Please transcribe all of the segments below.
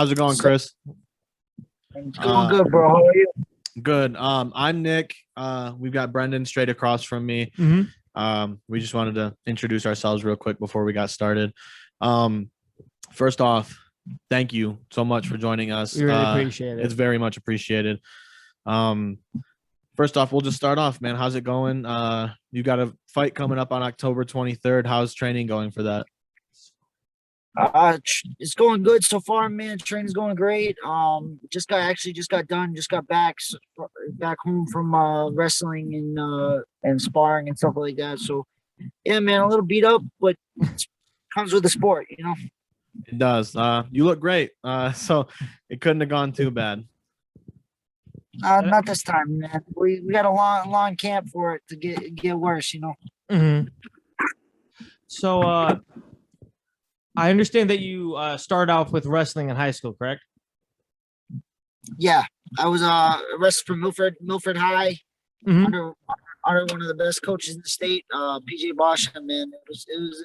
How's it going, Kris? It's going good, bro. How are you? Good. I'm Nick. We've got Brendan straight across from me. We just wanted to introduce ourselves real quick before we got started. First off, thank you so much for joining us. We really appreciate it. It's very much appreciated. First off, we'll just start off, man. How's it going? You got a fight coming up on October 23rd. How's training going for that? It's going good so far, man. Training's going great. Just got done. Just got back home from wrestling and sparring and stuff like that. So, yeah, man, a little beat up, but it comes with the sport, you know. It does. You look great. So it couldn't have gone too bad. Not this time, man. We got a long camp for it to get worse, you know. So, I understand that you started off with wrestling in high school, correct? Yeah, I was wrestling for Milford High under one of the best coaches in the state, PJ Bosch. Man, it was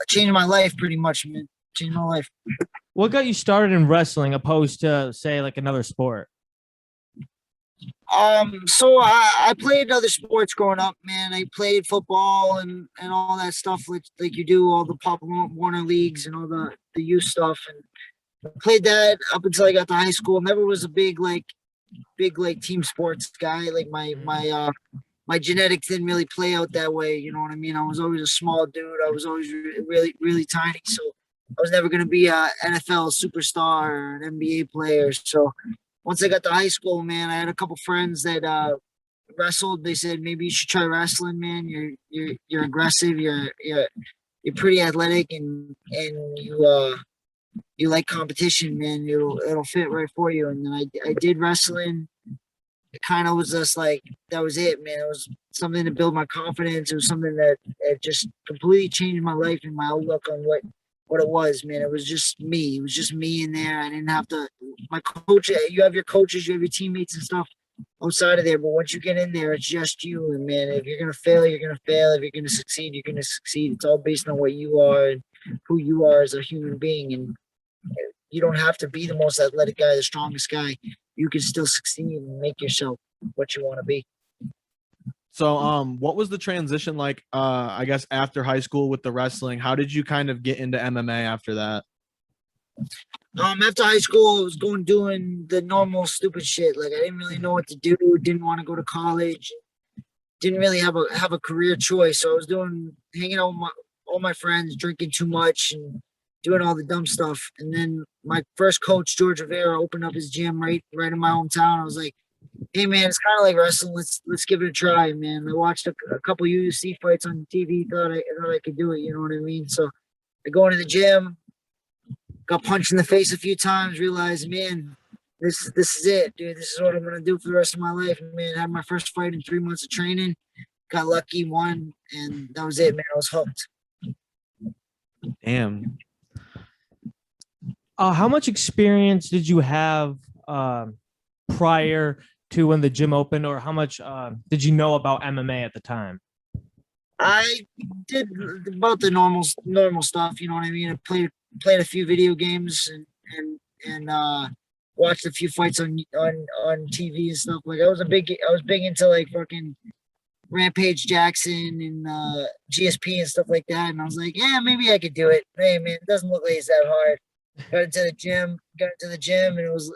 changing my life pretty much, man. Changed my life. What got you started in wrestling opposed to, say, like another sport? So I played other sports growing up, man. I played football and all that stuff like you do, all the Pop Warner leagues and all the youth stuff, and I played that up until I got to high school. Never was a big team sports guy. Like my genetics didn't really play out that way, you know what I mean? I was always a small dude. I was always really tiny, so I was never going to be a NFL superstar or an NBA player. So once I got to high school, man, I had a couple friends that wrestled. They said, maybe you should try wrestling, man. You're aggressive. You're pretty athletic, and you like competition, man. It'll fit right for you. And then I did wrestling. It kind of was just like, that was it, man. It was something to build my confidence. It was something that just completely changed my life and my outlook on what it was, man. It was just me. It was just me in there. I didn't have to. My coach, you have your coaches, you have your teammates and stuff outside of there. But once you get in there, it's just you. And man, if you're gonna fail, you're gonna fail. If you're gonna succeed, you're gonna succeed. It's all based on what you are and who you are as a human being. And you don't have to be the most athletic guy, the strongest guy. You can still succeed and make yourself what you want to be. So, what was the transition like, I guess, after high school with the wrestling? How did you kind of get into MMA after that? After high school, I was doing the normal stupid shit. Like, I didn't really know what to do. Didn't want to go to college. Didn't really have a career choice. So I was hanging out with all my friends, drinking too much and doing all the dumb stuff. And then my first coach, George Rivera, opened up his gym right in my hometown. I was like, hey, man, it's kind of like wrestling. Let's give it a try, man. I watched a couple UFC fights on TV. Thought I could do it. You know what I mean? So I go into the gym, got punched in the face a few times. Realized, man, this is it, dude. This is what I'm gonna do for the rest of my life. Man, had my first fight in 3 months of training. Got lucky, won, and that was it, man. I was hooked. Damn. How much experience did you have prior to when the gym opened, or how much did you know about MMA at the time? I did about the normal stuff, you know what I mean? I played a few video games and watched a few fights on TV and stuff. Like I was big into like fucking Rampage Jackson and GSP and stuff like that. And I was like, yeah, maybe I could do it. Hey man, it doesn't look like it's that hard. Got into the gym, and it was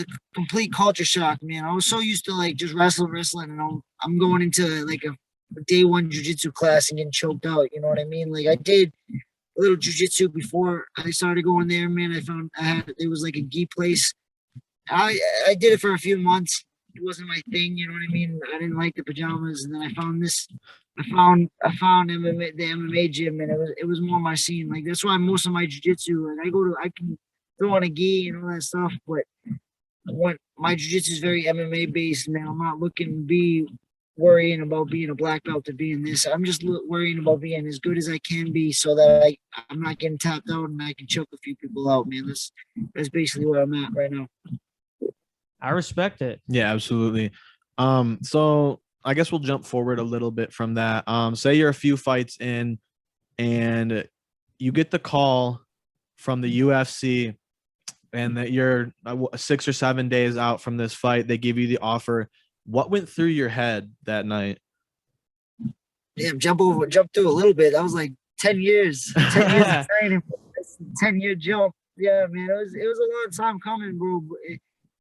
a complete culture shock, man. I was so used to like just wrestling, and I'm going into like a day one jiu-jitsu class and getting choked out. You know what I mean? Like I did a little jiu-jitsu before I started going there, man. It was like a gi place. I did it for a few months. It wasn't my thing, you know what I mean? I didn't like the pajamas, and then I found MMA, the MMA gym, and it was more my scene. Like that's why most of my jiu-jitsu, like I can throw on a gi and all that stuff, but when my jiu-jitsu is very MMA based, man. I'm not looking to be worrying about being a black belt or being this. I'm just worrying about being as good as I can be, so that I'm not getting tapped out and I can choke a few people out, man. That's basically where I'm at right now. I respect it. Yeah, absolutely. So I guess we'll jump forward a little bit from that. Say you're a few fights in and you get the call from the UFC and that you're 6 or 7 days out from this fight. They give you the offer. What went through your head that night? Damn, jump through a little bit. That was like 10 years. 10 years of training. 10-year jump. Yeah, man. It was a long time coming, bro.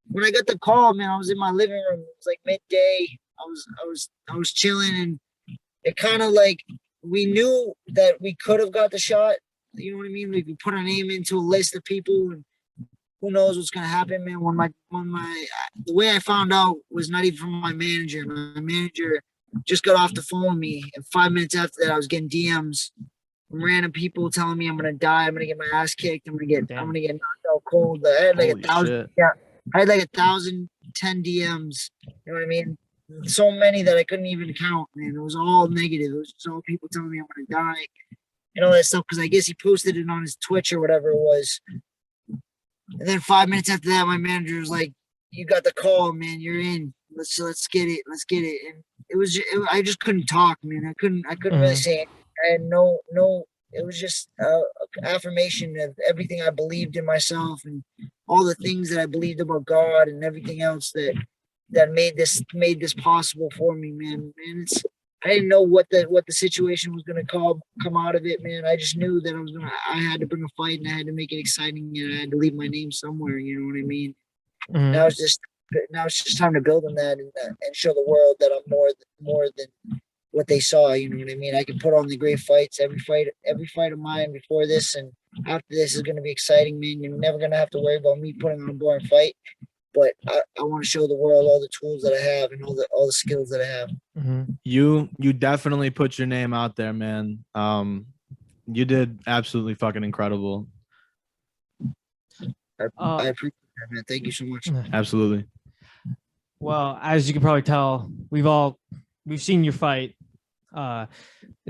When I got the call, man, I was in my living room. It was like midday. I was chilling, and it kind of like we knew that we could have got the shot. You know what I mean? We put our name into a list of people, and who knows what's gonna happen, man. The way I found out was not even from my manager. My manager just got off the phone with me, and 5 minutes after that, I was getting DMs from random people telling me I'm gonna die. I'm gonna get my ass kicked. I'm gonna get knocked out cold. I had like Holy 1,000. shit. Yeah, I had like 1,010 DMs. You know what I mean? So many that I couldn't even count, man. It was all negative. It was just all people telling me I'm gonna die and all that stuff. Because I guess he posted it on his Twitch or whatever it was. And then 5 minutes after that, my manager was like, "You got the call, man. You're in. Let's get it. Let's get it." And I just couldn't talk, man. I couldn't really say it. I had no. It was just affirmation of everything I believed in myself and all the things that I believed about God and everything else that made this possible for me, man. I didn't know what the situation was gonna come out of it, man. I just knew that I had to bring a fight and I had to make it exciting and I had to leave my name somewhere. You know what I mean? Now it's just time to build on that and show the world that I'm more than what they saw. You know what I mean? I can put on the great fights. Every fight of mine before this and after this is gonna be exciting, man. You're never gonna have to worry about me putting on a boring fight. But I want to show the world all the tools that I have and all the skills that I have. You definitely put your name out there, man. You did absolutely fucking incredible. I appreciate that, man. Thank you so much. Absolutely. Well, as you can probably tell, we've seen your fight,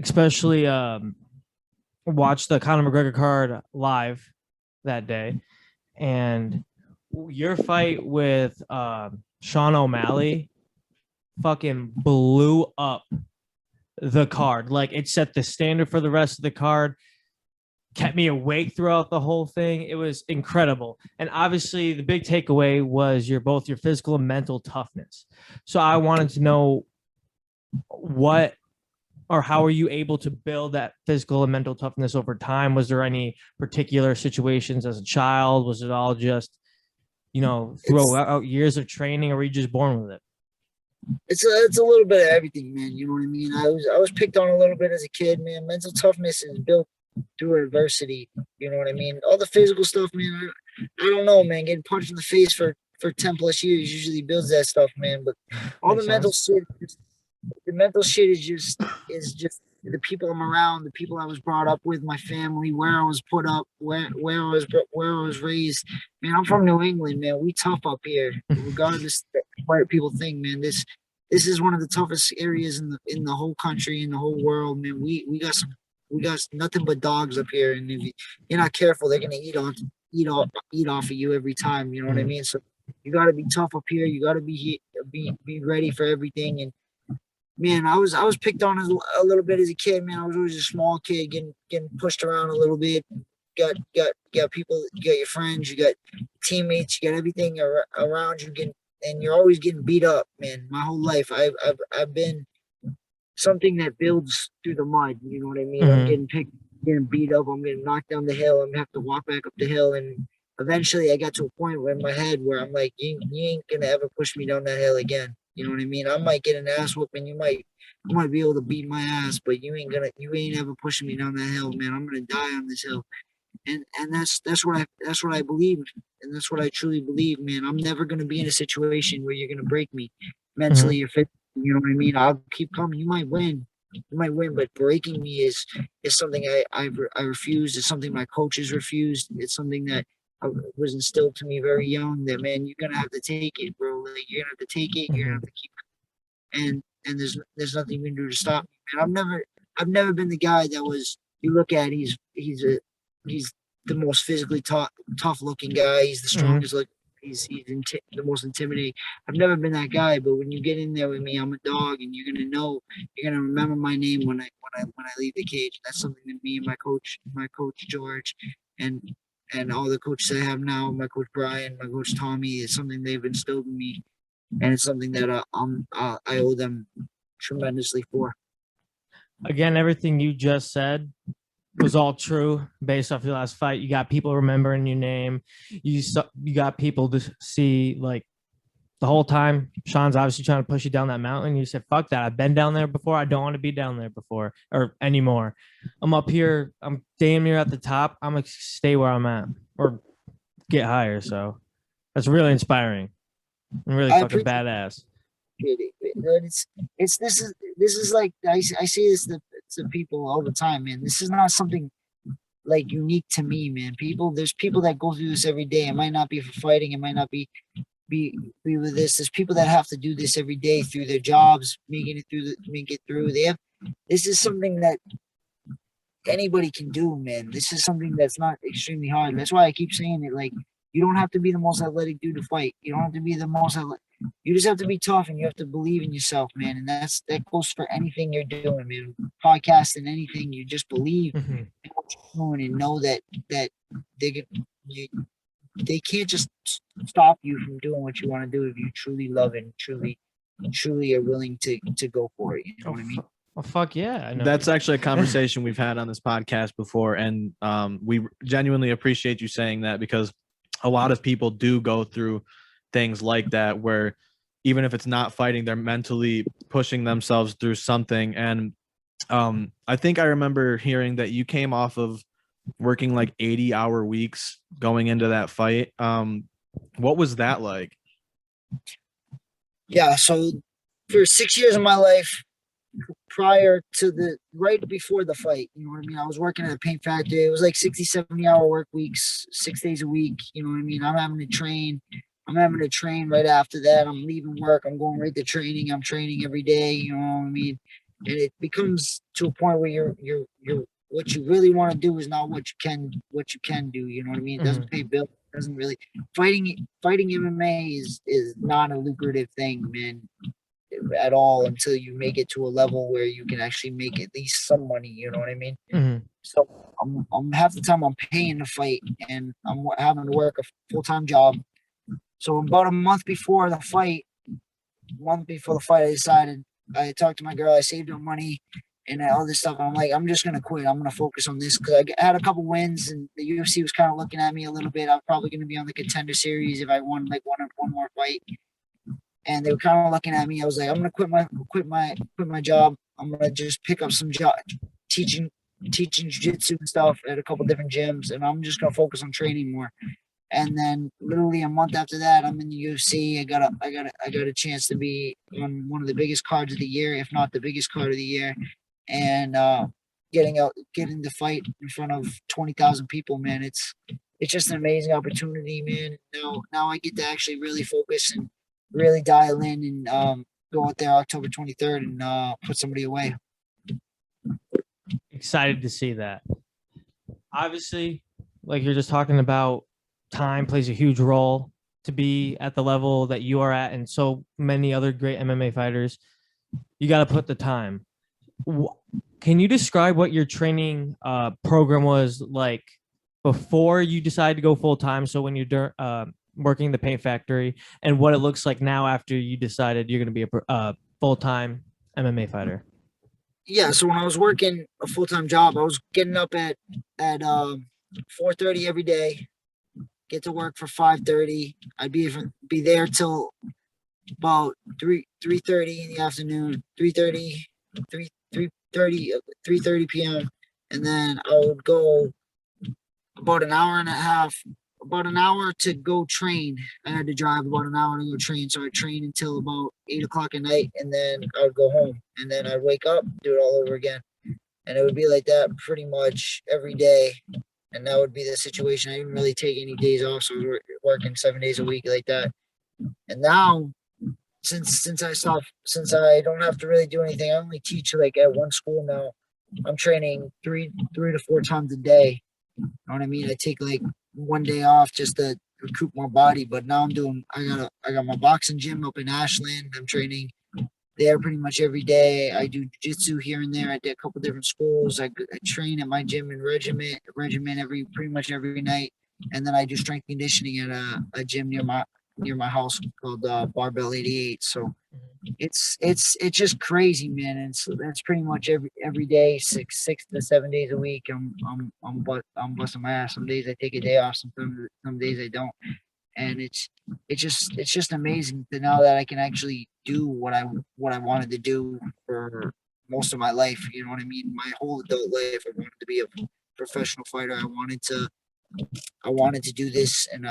especially watched the Conor McGregor card live that day, and your fight with Sean O'Malley fucking blew up the card. Like, it set the standard for the rest of the card, kept me awake throughout the whole thing. It was incredible. And obviously the big takeaway was both your physical and mental toughness. So I wanted to know how are you able to build that physical and mental toughness over time? Was there any particular situations as a child? Was it all just throughout years of training, or were you just born with it? It's a little bit of everything, man. You know what I mean? I was picked on a little bit as a kid, man. Mental toughness is built through adversity. You know what I mean? All the physical stuff, man. I don't know, man. Getting punched in the face for 10 plus years usually builds that stuff, man. But all the mental shit, is just the people I'm around, the people I was brought up with, my family, where I was put up, where I was raised. Man, I'm from New England, man. We tough up here, regardless of what people think, man. This is one of the toughest areas in the whole country, in the whole world, man. We got nothing but dogs up here, and if you're not careful, they're gonna eat off of you every time. You know what I mean? So you got to be tough up here. You got to be ready for everything. And man, I was picked on a little bit as a kid, man. I was always a small kid, getting pushed around a little bit. Got people, you got your friends, you got teammates, you got everything around you, and you're always getting beat up, man. My whole life, I've been something that builds through the mud. You know what I mean? I'm getting beat up. I'm getting knocked down the hill. I'm gonna have to walk back up the hill, and eventually, I got to a point where in my head where I'm like, you ain't gonna ever push me down that hill again. You know what I mean? I might get an ass whooping. You might be able to beat my ass, but you ain't ever pushing me down that hill, man. I'm gonna die on this hill. And that's what I believe, and that's what I truly believe, man. I'm never gonna be in a situation where you're gonna break me mentally or physically. You know what I mean? I'll keep coming. You might win, but breaking me is something I refuse. It's something my coaches refused. It's something that was instilled to me very young. That, man, you're gonna have to take it, bro. Like, you're gonna have to take it. You're gonna have to keep. And there's nothing you can do to stop me, man. I've never been the guy that was. You look at, he's the most physically tough looking guy. He's the strongest looking. He's the most intimidating. I've never been that guy, but when you get in there with me, I'm a dog, and you're gonna remember my name when I leave the cage. That's something that me and my coach George, and and all the coaches I have now, my coach Brian, my coach Tommy, is something they've instilled in me, and it's something that I owe them tremendously for. Again, everything you just said was all true based off your last fight. You got people remembering your name. You got people to see, like, the whole time Sean's obviously trying to push you down that mountain. You said, fuck that. I've been down there before. I don't want to be down there before or anymore. I'm up here. I'm damn near at the top. I'm going to stay where I'm at or get higher. So that's really inspiring and really fucking badass. This is like, I say this to people all the time, man. This is not something like unique to me, man. There's people that go through this every day. It might not be for fighting. It might not be with this. There's people that have to do this every day through their jobs, make it through. This is something that anybody can do, man. This is something that's not extremely hard. That's why I keep saying it. Like, you don't have to be the most athletic dude to fight. You don't have to be the most athletic. You just have to be tough, and you have to believe in yourself, man. And that goes for anything you're doing, man. Podcasting, anything. You just believe in what you're doing and know that they can't just stop you from doing what you want to do if you truly love it and truly are willing to go for it. You know what I mean? Oh, fuck yeah. I know. That's actually a conversation we've had on this podcast before. And we genuinely appreciate you saying that, because a lot of people do go through things like that, where even if it's not fighting, they're mentally pushing themselves through something. And I think I remember hearing that you came off of working like 80-hour weeks going into that fight. What was that like? Yeah, so for 6 years of my life, prior to right before the fight, you know what I mean? I was working at a paint factory. It was like 60, 70-hour work weeks, 6 days a week. You know what I mean? I'm having to train right after that. I'm leaving work. I'm going right to training. I'm training every day. You know what I mean? And it becomes to a point where you're what you really want to do is not what you can do. You know what I mean? It doesn't pay bills. It doesn't really fighting MMA is not a lucrative thing, man, at all, until you make it to a level where you can actually make at least some money. You know what I mean? So I'm half the time I'm paying to fight, and I'm having to work a full-time job. So about a month before the fight, I talked to my girl. I saved up money and all this stuff. And I'm like, I'm just going to quit. I'm going to focus on this, because I had a couple wins, and the UFC was kind of looking at me a little bit. I'm probably going to be on the Contender Series if I won like one more fight. And they were kind of looking at me. I was like, I'm going to quit my job. I'm going to just pick up some job teaching jiu-jitsu and stuff at a couple different gyms. And I'm just going to focus on training more. And then literally a month after that, I'm in the UFC. I got a chance to be on one of the biggest cards of the year, if not the biggest card of the year. And getting to fight in front of 20,000 people, man. It's just an amazing opportunity, man. Now I get to actually really focus and really dial in and go out there October 23rd and put somebody away. Excited to see that. Obviously, like you're just talking about, time plays a huge role to be at the level that you are at, and so many other great MMA fighters. You got to put the time. Can you describe what your training program was like before you decided to go full time? So when you're working the paint factory, and what it looks like now after you decided you're going to be a full time MMA fighter. Yeah. So when I was working a full time job, I was getting up at 4:30 every day. Get to work for 5:30. I'd be there till about 3:30 in the afternoon, 3:30 p.m. And then I would go about an hour to go train. I had to drive about an hour to go train. So I'd train until about 8 o'clock at night, and then I would go home, and then I'd wake up, do it all over again. And it would be like that pretty much every day. And that would be the situation. I didn't really take any days off, so I was working 7 days a week like that. And now, since I don't have to really do anything, I only teach like at one school now. I'm training three to four times a day. You know what I mean? I take like one day off just to recoup my body. But now I got my boxing gym up in Ashland. I'm training there pretty much every day. I do jiu-jitsu here and there. I did a couple different schools. I train at my gym in regiment pretty much every night. and then I do strength conditioning at a gym near my house called Barbell 88. So it's just crazy, man. And so that's pretty much every day, 6 to 7 days a week. I'm busting my ass. Some days I take a day off. Some days I don't. And it's just amazing to know that I can actually do what I wanted to do for most of my life. You know what I mean? My whole adult life, I wanted to be a professional fighter. I wanted to do this, and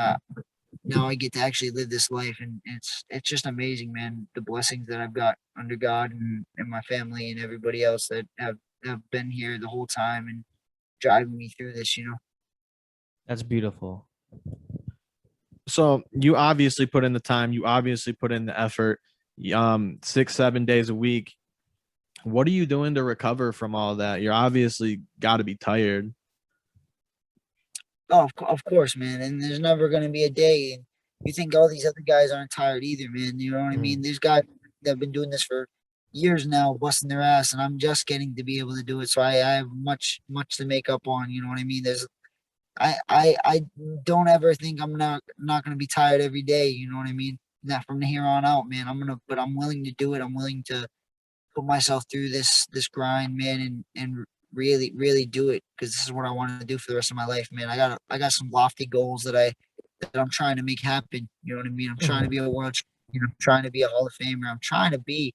now I get to actually live this life, and it's just amazing, man. The blessings that I've got under God and my family and everybody else that have been here the whole time and driving me through this. That's beautiful. So you obviously put in the time, you obviously put in the effort, 6-7 days a week. What are you doing to recover from all that? You're obviously got to be tired. Oh, of course, man. And there's never going to be a day. And you think all these other guys aren't tired either, man. You know what I mean? There's guys that have been doing this for years now, busting their ass, and I'm just getting to be able to do it. So I have much to make up on. You know what I mean? I don't ever think I'm not going to be tired every day. You know what I mean? Not from here on out, man. But I'm willing to do it. I'm willing to put myself through this grind, man, and really do it, because this is what I want to do for the rest of my life, man. I got some lofty goals that I'm trying to make happen. You know what I mean? I'm trying to be a world champion. I'm trying to be a Hall of Famer. I'm trying to be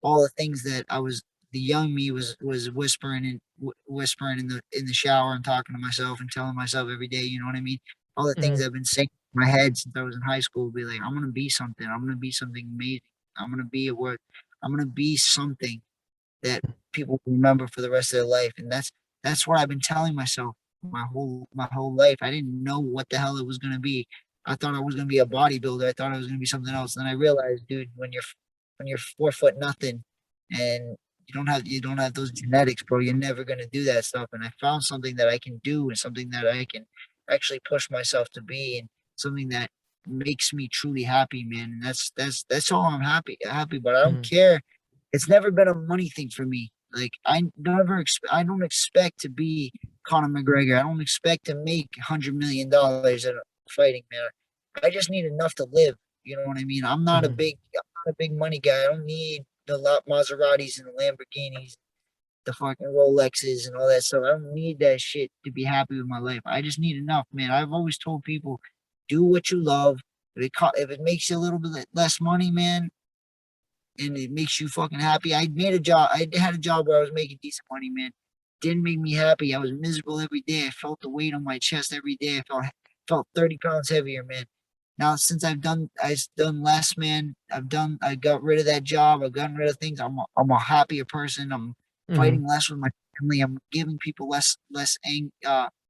all the things that the young me was whispering whispering in the shower and talking to myself and telling myself every day. You know what I mean? All the things I've been saying in my head since I was in high school would be like, I'm gonna be something. I'm gonna be something amazing. I'm gonna be a word. I'm gonna be something that people remember for the rest of their life. And that's what I've been telling myself my whole life. I didn't know what the hell it was gonna be. I thought I was gonna be a bodybuilder. I thought I was gonna be something else. And then I realized, dude, when you're 4 foot nothing and you don't have those genetics, bro, you're never gonna do that stuff. And I found something that I can do, and something that I can actually push myself to be, and something that makes me truly happy, man. And that's all. I'm happy, but I don't care. It's never been a money thing for me. Like I don't expect to be Conor McGregor. I don't expect to make $100 million at fighting, man. I just need enough to live. You know what I mean? I'm not a big money guy. I don't need the Maseratis and the Lamborghinis, the fucking Rolexes and all that stuff. I don't need that shit to be happy with my life. I just need enough, man. I've always told people, do what you love. If it makes you a little bit less money, man, and it makes you fucking happy. I had a job where I was making decent money, man. Didn't make me happy. I was miserable every day. I felt the weight on my chest every day. I felt 30 pounds heavier, man. Now since I've done less, man. I got rid of that job. I've gotten rid of things. I'm a happier person. I'm fighting less with my family. I'm giving people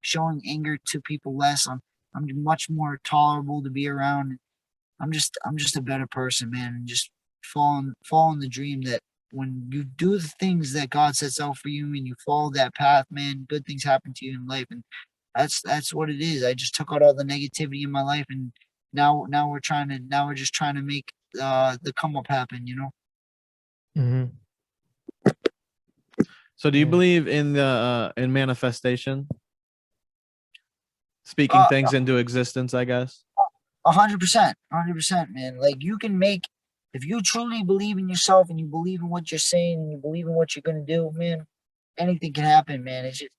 showing anger to people less. I'm much more tolerable to be around. I'm just a better person, man, and just fall in the dream that when you do the things that God sets out for you and you follow that path, man, good things happen to you in life. And that's what it is. I just took out all the negativity in my life, and now we're just trying to make the come up happen, you know. So do you believe in the in manifestation? Speaking things into existence, I guess. 100%, 100%, man. Like you can make, if you truly believe in yourself and you believe in what you're saying and you believe in what you're gonna do, man, anything can happen, man. It just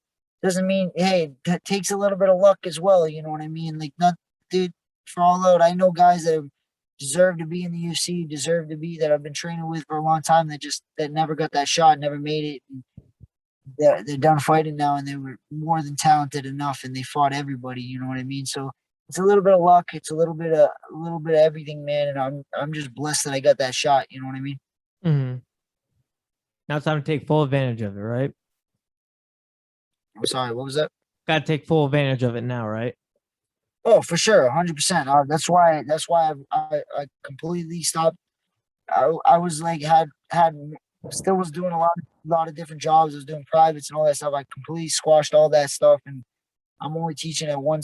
doesn't mean, hey, that takes a little bit of luck as well. You know what I mean? Like, not, dude, for all out, I know guys that deserve to be in the UFC, deserve to be, that I've been training with for a long time, that never got that shot, never made it. And they're done fighting now, and they were more than talented enough, and they fought everybody. You know what I mean? So it's a little bit of luck. It's a little bit of everything, man. And I'm just blessed that I got that shot. You know what I mean? Now it's time to take full advantage of it, right? I'm sorry. What was that? Got to take full advantage of it now, right? Oh, for sure, 100%. That's why I completely stopped. I was like had still was doing a lot of different jobs. I was doing privates and all that stuff. I completely squashed all that stuff, and I'm only teaching at one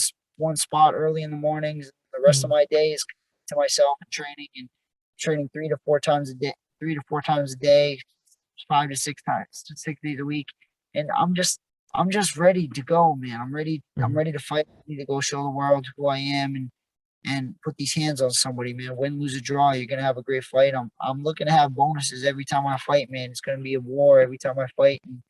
spot early in the mornings. The rest of my day is to myself and training 3 to 4 times a day, 5 to 6 days a week. And I'm just I'm just ready to go, man. I'm ready. I'm Mhm. ready to fight. I need to go show the world who I am and put these hands on somebody, man. Win, lose, or draw, you're gonna have a great fight. I'm looking to have bonuses every time I fight, man. It's gonna be a war every time I fight and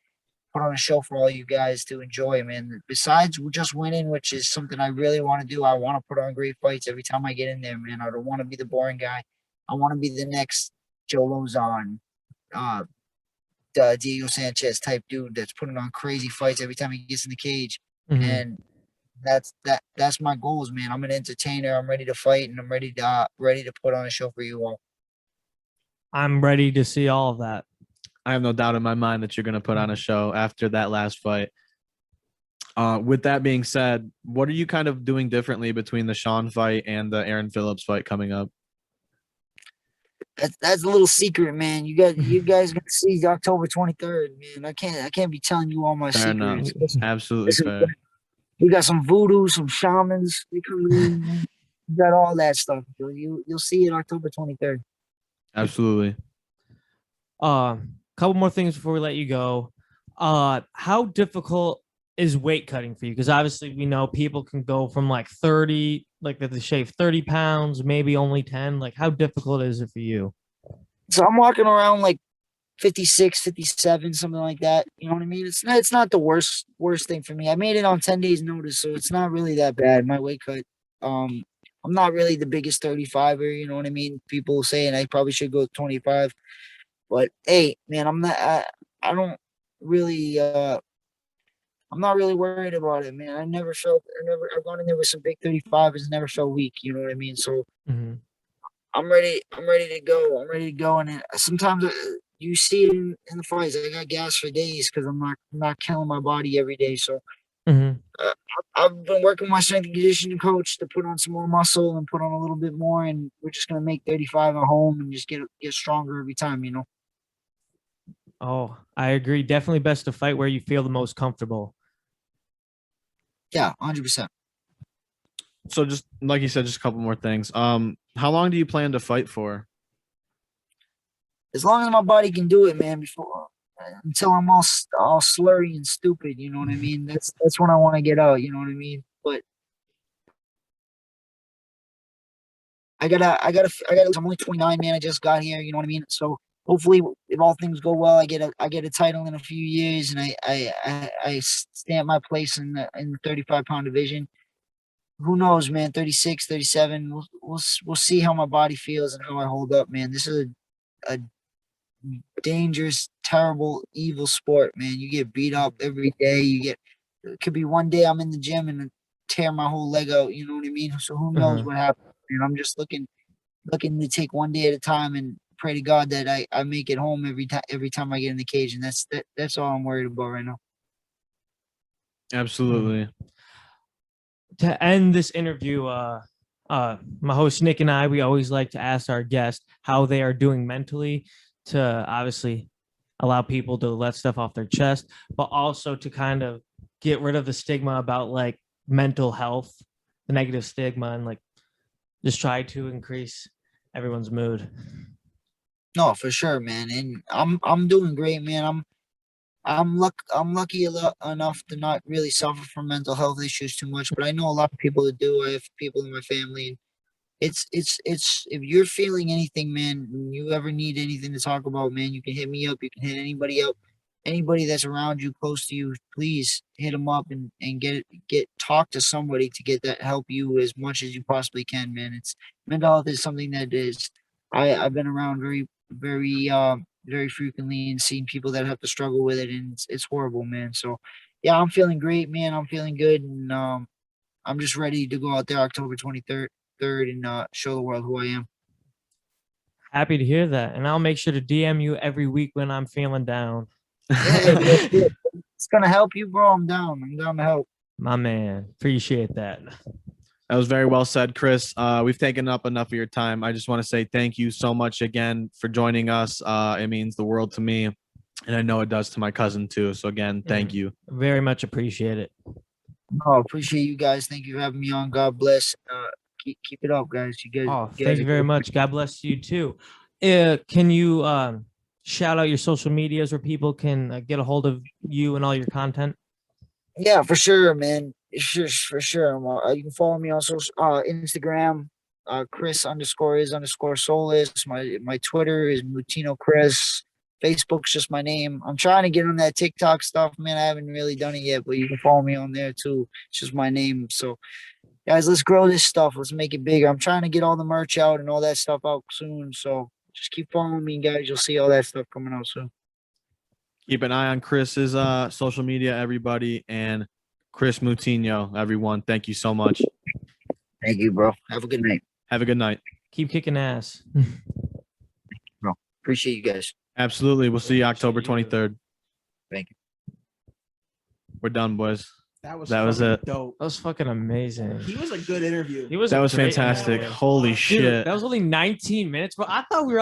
put on a show for all you guys to enjoy, man. Besides just winning, which is something I really want to do, I want to put on great fights every time I get in there, man. I don't want to be the boring guy. I want to be the next Joe Lozon, uh, Diego Sanchez type dude that's putting on crazy fights every time he gets in the cage. Mhm. And that's my goals, man. I'm an entertainer. I'm ready to fight, and I'm ready to put on a show for you all. I'm ready to see all of that. I have no doubt in my mind that you're going to put on a show after that last fight. With that being said, what are you kind of doing differently between the Sean fight and the Aaron Phillips fight coming up? That's a little secret, man. You guys gonna see October 23rd, man. I can't be telling you all my Fair enough. secrets. Absolutely fair. We got some voodoo, some shamans. They come in. Man. We got all that stuff. You'll see it October 23rd. Absolutely. Couple more things before we let you go. How difficult is weight cutting for you? Because obviously we know people can go from like 30, like they shave 30 pounds, maybe only 10. Like, how difficult is it for you? So I'm walking around like 56, 57, something like that. You know what I mean? It's not the worst thing for me. I made it on 10 days notice, so it's not really that bad. My weight cut. Um, I'm not really the biggest 35er, you know what I mean? People saying I probably should go 25. But hey, man, I don't really I'm not really worried about it, man. I've gone in there with some big 35s, never felt weak, you know what I mean? So Mm-hmm. I'm ready to go. I'm ready to go. And then sometimes you see it in the fights. I got gas for days because I'm not killing my body every day. So Mm-hmm. uh, I've been working with my strength and conditioning coach to put on some more muscle and put on a little bit more. And we're just gonna make 35 at home and just get stronger every time. You know. Oh, I agree. Definitely best to fight where you feel the most comfortable. Yeah, 100%. So just like you said, just a couple more things. How long do you plan to fight for? As long as my body can do it, man. Before until I'm all slurry and stupid. You know what I mean? That's when I want to get out. You know what I mean? But I gotta. I'm only 29, man. I just got here. You know what I mean? So hopefully, if all things go well, I get a title in a few years, and I stamp my place in the 35-pound division. Who knows, man? 36, 37. We'll see how my body feels and how I hold up, man. This is a dangerous, terrible, evil sport, man. You get beat up every day. It could be one day I'm in the gym and tear my whole leg out. You know what I mean? So who knows Uh-huh. what happens? And I'm just looking to take one day at a time and pray to God that I make it home every time I get in the cage. And that's all I'm worried about right now. Absolutely. To end this interview, my host Nick and I, we always like to ask our guests how they are doing mentally to obviously allow people to let stuff off their chest, but also to kind of get rid of the stigma about like mental health, the negative stigma, and like just try to increase everyone's mood. No, for sure, man. And I'm doing great, man. I'm lucky enough to not really suffer from mental health issues too much, but I know a lot of people that do. I have people in my family, and it's if you're feeling anything, man, and you ever need anything to talk about, man, you can hit me up. You can hit anybody up, anybody that's around you, close to you. Please hit them up and get talk to somebody to get that help you as much as you possibly can, man. It's mental health is something that is I've been around very frequently and seen people that have to struggle with it, and it's horrible, man. So yeah, I'm feeling great, man. I'm feeling good, and I'm just ready to go out there October 23rd and show the world who I am. Happy to hear that. And I'll make sure to DM you every week when I'm feeling down. Yeah, it's gonna help you, bro. I'm down. I'm down to help. My man. Appreciate that. That was very well said, Kris. We've taken up enough of your time. I just want to say thank you so much again for joining us. It means the world to me, and I know it does to my cousin too. So again, thank you. Very much appreciate it. Oh, appreciate you guys. Thank you for having me on. God bless. Keep it up, guys. Thank you very much. God bless you too. Can you shout out your social medias where people can get a hold of you and all your content? Yeah, for sure, man. For sure. You can follow me on social, Instagram, Kris_is_soulless. My Twitter is Moutinho Kris. Facebook's just my name. I'm trying to get on that TikTok stuff, man. I haven't really done it yet, but you can follow me on there too. It's just my name. So, guys, let's grow this stuff. Let's make it bigger. I'm trying to get all the merch out and all that stuff out soon. So just keep following me, guys. You'll see all that stuff coming out soon. Keep an eye on Chris's social media, everybody, and Kris Moutinho, everyone. Thank you so much. Thank you, bro. Have a good night. Have a good night. Keep kicking ass. Bro, appreciate you guys. Absolutely. We'll see you October 23rd. Thank you. We're done, boys. That was it. dope. That was fucking amazing. He was a good interview. He was That a was great fantastic. interview. Holy Dude, shit. that was only 19 minutes, but I thought we were